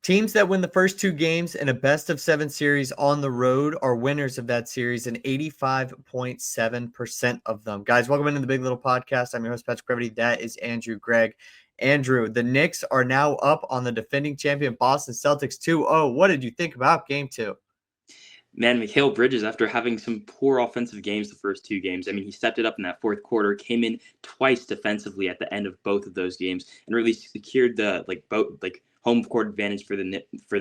Teams that win the first two games in a best of seven series on the road are winners of that series in 85.7% of them. Guys, welcome into the Big Little Podcast. I'm your host, Patrick Previty. That is Andrew Greig. Andrew, the Knicks are now up on the defending champion Boston Celtics 2-0. What did you think about game two? Man, Mikal Bridges, after having some poor offensive games the first two games, I mean, he stepped it up in that fourth quarter, came in twice defensively at the end of both of those games, and really secured the home court advantage for the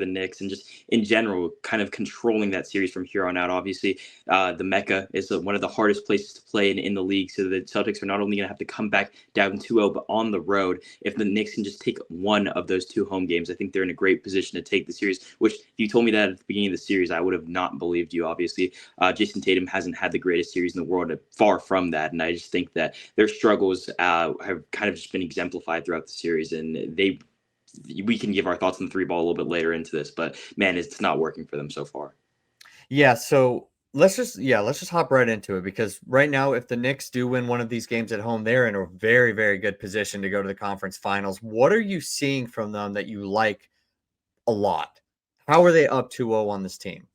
Knicks, and just in general, kind of controlling that series from here on out. Obviously, the Mecca is one of the hardest places to play in the league, so the Celtics are not only going to have to come back down 2-0, but on the road. If the Knicks can just take one of those two home games, I think they're in a great position to take the series, which if you told me that at the beginning of the series, I would have not believed you, obviously. Jason Tatum hasn't had the greatest series in the world, far from that, and I just think that their struggles have kind of just been exemplified throughout the series, and we can give our thoughts on the three ball a little bit later into this, but man, it's not working for them so far. Yeah, so let's just hop right into it, because right now, if the Knicks do win one of these games at home, they're in a very, very good position to go to the conference finals. What are you seeing from them that you like a lot? How are they up 2-0 on this team?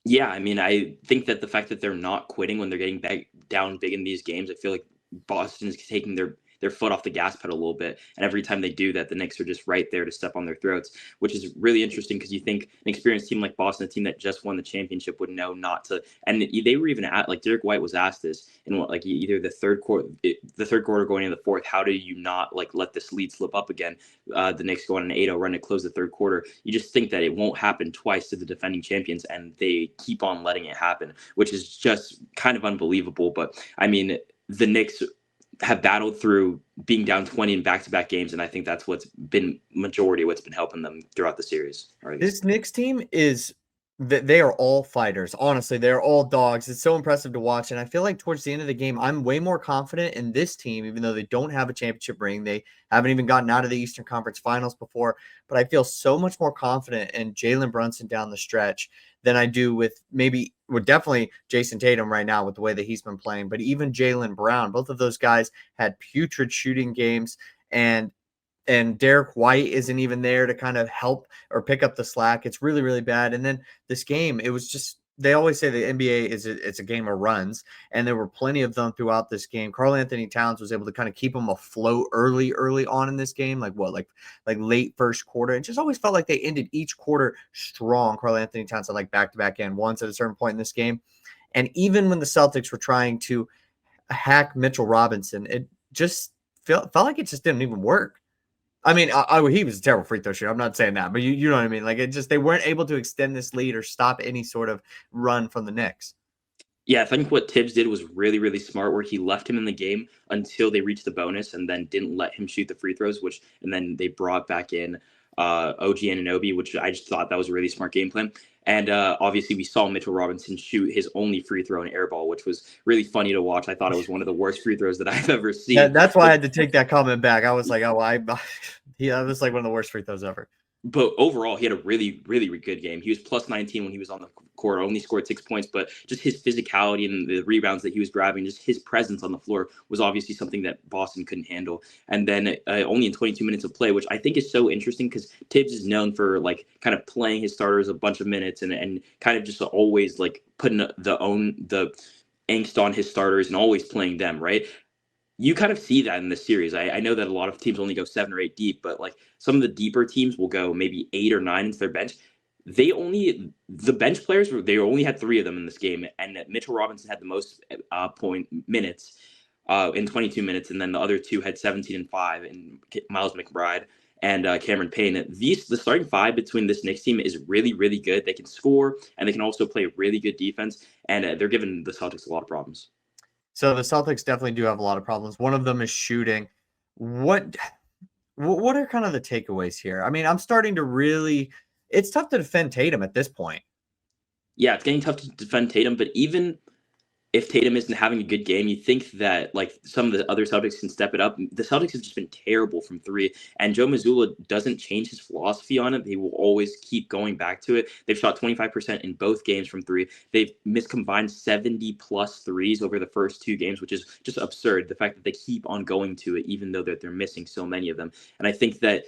Yeah, I mean, I think that the fact that they're not quitting when they're getting down big in these games, I feel like Boston's taking their foot off the gas pedal a little bit. And every time they do that, the Knicks are just right there to step on their throats, which is really interesting because you think an experienced team like Boston, a team that just won the championship, would know not to. And they were even at, like, Derek White was asked this in either the third quarter going into the fourth, how do you not let this lead slip up again? The Knicks go on an 8-0 run to close the third quarter. You just think that it won't happen twice to the defending champions, and they keep on letting it happen, which is just kind of unbelievable. But I mean, the Knicks have battled through being down 20 in back-to-back games, and I think that's what's been majority of what's been helping them throughout the series. This Knicks team they are all fighters. Honestly, they're all dogs. It's so impressive to watch, and I feel like towards the end of the game, I'm way more confident in this team, even though they don't have a championship ring. They haven't even gotten out of the Eastern Conference Finals before, but I feel so much more confident in Jalen Brunson down the stretch than I do with definitely Jason Tatum right now with the way that he's been playing, but even Jaylen Brown. Both of those guys had putrid shooting games, and Derek White isn't even there to kind of help or pick up the slack. It's really, really bad. And then this game, it was just, they always say the NBA it's a game of runs, and there were plenty of them throughout this game. Karl-Anthony Towns was able to kind of keep them afloat early on in this game, like late first quarter. It just always felt like they ended each quarter strong. Karl-Anthony Towns had back-to-back and ones at a certain point in this game. And even when the Celtics were trying to hack Mitchell Robinson, it just felt like it just didn't even work. I mean, he was a terrible free throw shooter. I'm not saying that, but you know what I mean? They weren't able to extend this lead or stop any sort of run from the Knicks. Yeah, I think what Tibbs did was really, really smart, where he left him in the game until they reached the bonus and then didn't let him shoot the free throws, and then they brought back in OG Anunoby, which I just thought that was a really smart game plan. And obviously, we saw Mitchell Robinson shoot his only free throw in air ball, which was really funny to watch. I thought it was one of the worst free throws that I've ever seen. That's why I had to take that comment back. I was like, that was one of the worst free throws ever. But overall, he had a really, really good game. He was plus 19 when he was on the court, only scored 6 points, but just his physicality and the rebounds that he was grabbing, just his presence on the floor was obviously something that Boston couldn't handle. And then only in 22 minutes of play, which I think is so interesting because Tibbs is known for kind of playing his starters a bunch of minutes and kind of just always putting the angst on his starters and always playing them, right? You kind of see that in this series. I know that a lot of teams only go 7 or 8 deep, but some of the deeper teams will go maybe 8 or 9 into their bench. The bench players, they only had 3 of them in this game, and Mitchell Robinson had the most point minutes in 22 minutes, and then the other 2 had 17 and 5, and Miles McBride and Cameron Payne. The starting 5 between this Knicks team is really, really good. They can score, and they can also play really good defense, and they're giving the Celtics a lot of problems. So the Celtics definitely do have a lot of problems. One of them is shooting. What are kind of the takeaways here? I mean, I'm starting to it's tough to defend Tatum at this point. Yeah, it's getting tough to defend Tatum, but even if Tatum isn't having a good game, you think that some of the other Celtics can step it up. The Celtics have just been terrible from 3, and Joe Mazzulla doesn't change his philosophy on it. They will always keep going back to it. They've shot 25% in both games from 3. They've missed combined 70-plus threes over the first 2 games, which is just absurd. The fact that they keep on going to it, even though they're missing so many of them. And I think that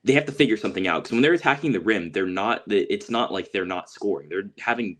they have to figure something out, because when they're attacking the rim, it's not like they're not scoring. They're having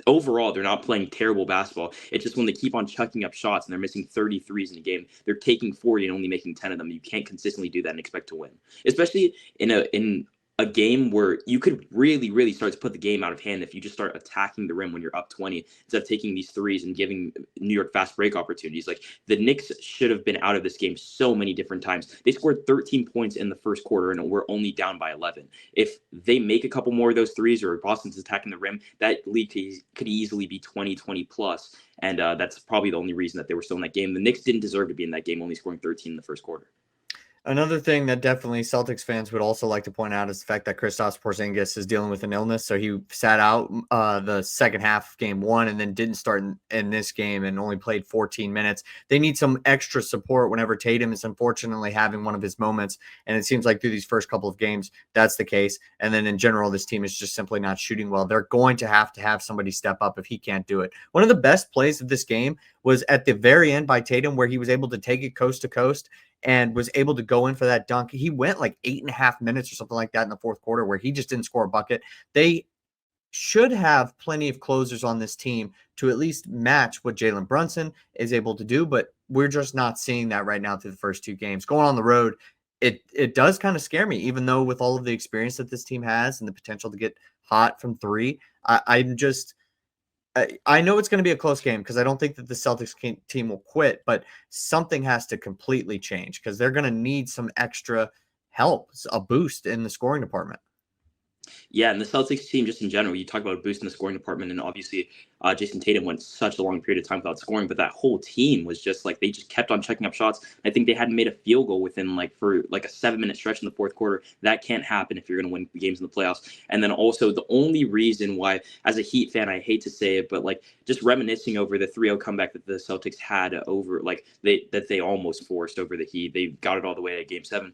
overall, they're not playing terrible basketball. It's just when they keep on chucking up shots and they're missing 33s in a game, they're taking 40 and only making 10 of them. You can't consistently do that and expect to win, especially in a game where you could really, really start to put the game out of hand if you just start attacking the rim when you're up 20 instead of taking these threes and giving New York fast break opportunities. Like, the Knicks should have been out of this game so many different times. They scored 13 points in the first quarter and we're only down by 11. If they make a couple more of those threes, or Boston's attacking the rim, that lead could easily be 20 plus. And that's probably the only reason that they were still in that game. The Knicks didn't deserve to be in that game, only scoring 13 in the first quarter. Another thing that definitely Celtics fans would also like to point out is the fact that Kristaps Porzingis is dealing with an illness. So he sat out the second half of game one and then didn't start in this game and only played 14 minutes. They need some extra support whenever Tatum is unfortunately having one of his moments. And it seems like through these first couple of games, that's the case. And then in general, this team is just simply not shooting well. They're going to have somebody step up if he can't do it. One of the best plays of this game was at the very end by Tatum, where he was able to take it coast to coast and was able to go in for that dunk. He went like 8.5 minutes or something like that in the fourth quarter where he just didn't score a bucket. They should have plenty of closers on this team to at least match what Jalen Brunson is able to do, but we're just not seeing that right now through the first two games. Going on the road, it does kind of scare me, even though with all of the experience that this team has and the potential to get hot from three, I know it's going to be a close game because I don't think that the Celtics team will quit, but something has to completely change because they're going to need some extra help, a boost in the scoring department. Yeah, and the Celtics team, just in general, you talk about boosting the scoring department, and obviously Jason Tatum went such a long period of time without scoring, but that whole team was just like, they just kept on checking up shots. I think they hadn't made a field goal within for a 7-minute stretch in the fourth quarter. That can't happen if you're going to win games in the playoffs. And then also the only reason why, as a Heat fan, I hate to say it, but just reminiscing over the 3-0 comeback that the Celtics had over they almost forced over the Heat. They got it all the way at Game 7.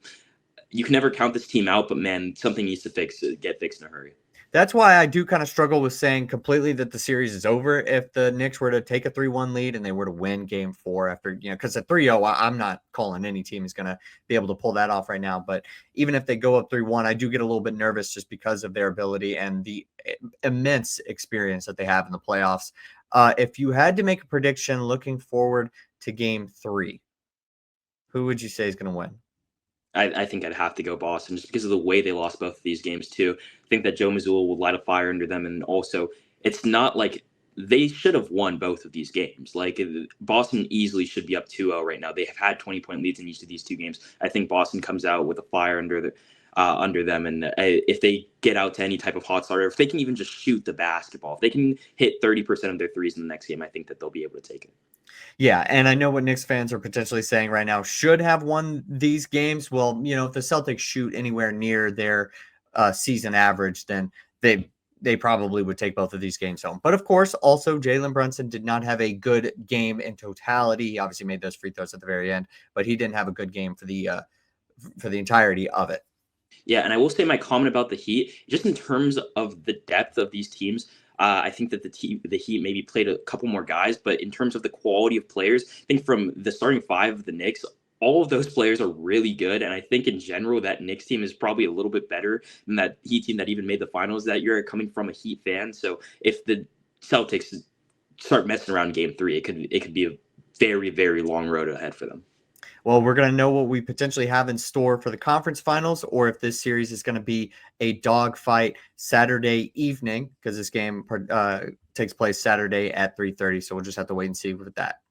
You can never count this team out, but man, something needs to get fixed in a hurry. That's why I do kind of struggle with saying completely that the series is over if the Knicks were to take a 3-1 lead and they were to win game 4 after, because at 3-0, I'm not calling any team is going to be able to pull that off right now. But even if they go up 3-1, I do get a little bit nervous just because of their ability and the immense experience that they have in the playoffs. If you had to make a prediction looking forward to game 3, who would you say is going to win? I think I'd have to go Boston just because of the way they lost both of these games too. I think that Joe Mazzulla will light a fire under them, and also it's not like they should have won both of these games. Boston easily should be up 2-0 right now. They have had 20-point leads in each of these two games. I think Boston comes out with a fire under them, and if they get out to any type of hot start, or if they can even just shoot the basketball, if they can hit 30% of their threes in the next game, I think that they'll be able to take it. Yeah, and I know what Knicks fans are potentially saying right now should have won these games. Well, if the Celtics shoot anywhere near their season average, then they probably would take both of these games home. But of course, also Jalen Brunson did not have a good game in totality. He obviously made those free throws at the very end, but he didn't have a good game for the entirety of it. Yeah, and I will say my comment about the Heat, just in terms of the depth of these teams, I think that the Heat maybe played a couple more guys, but in terms of the quality of players, I think from the starting 5 of the Knicks, all of those players are really good, and I think in general that Knicks team is probably a little bit better than that Heat team that even made the finals that year, coming from a Heat fan. So if the Celtics start messing around Game 3, it could be a very, very long road ahead for them. Well, we're going to know what we potentially have in store for the conference finals, or if this series is going to be a dogfight Saturday evening, because this game takes place Saturday at 3:30. So we'll just have to wait and see with that.